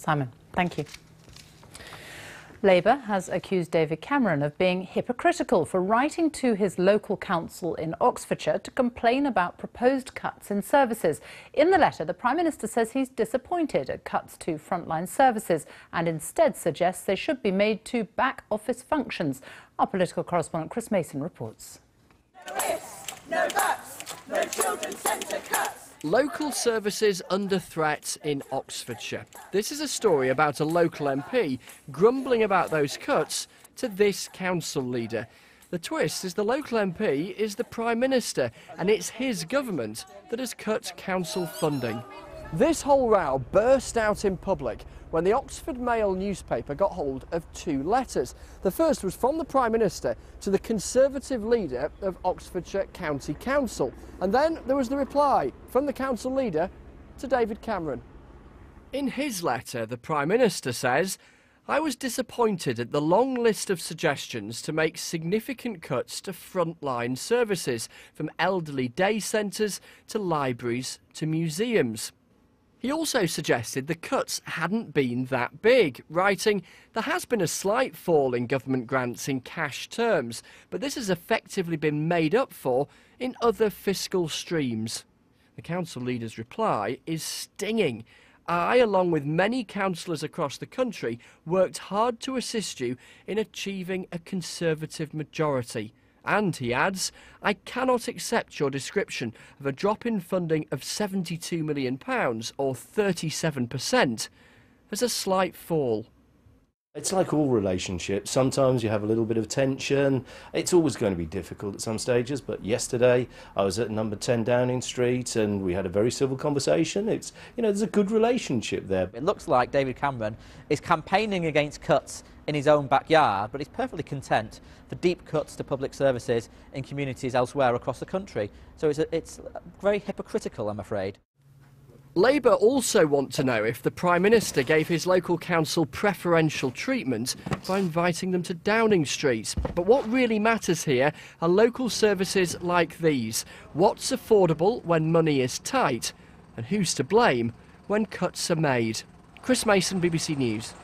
Simon, thank you. Labour has accused David Cameron of being hypocritical for writing to his local council in Oxfordshire to complain about proposed cuts in services. In the letter, the Prime Minister says he's disappointed at cuts to frontline services and instead suggests they should be made to back office functions. Our political correspondent Chris Mason reports. No ifs, no buts, no children's centre cuts. Local services under threat in Oxfordshire. This is a story about a local MP grumbling about those cuts to this council leader. The twist is the local MP is the Prime Minister, and it's his government that has cut council funding. This whole row burst out in public when the Oxford Mail newspaper got hold of two letters. The first was from the Prime Minister to the Conservative leader of Oxfordshire County Council. And then there was the reply from the council leader to David Cameron. In his letter, the Prime Minister says, "I was disappointed at the long list of suggestions to make significant cuts to frontline services, from elderly day centres to libraries to museums." He also suggested the cuts hadn't been that big, writing, "There has been a slight fall in government grants in cash terms, but this has effectively been made up for in other fiscal streams." The council leader's reply is stinging. "I, along with many councillors across the country, worked hard to assist you in achieving a Conservative majority. And," he adds, "I cannot accept your description of a drop in funding of £72 million, or 37%, as a slight fall." It's like all relationships. Sometimes you have a little bit of tension. It's always going to be difficult at some stages, but yesterday I was at number 10 Downing Street and we had a very civil conversation. It's, there's a good relationship there. It looks like David Cameron is campaigning against cuts in his own backyard, but he's perfectly content for deep cuts to public services in communities elsewhere across the country. So it's very hypocritical, I'm afraid. Labour also want to know if the Prime Minister gave his local council preferential treatment by inviting them to Downing Street. But what really matters here are local services like these. What's affordable when money is tight? And who's to blame when cuts are made? Chris Mason, BBC News.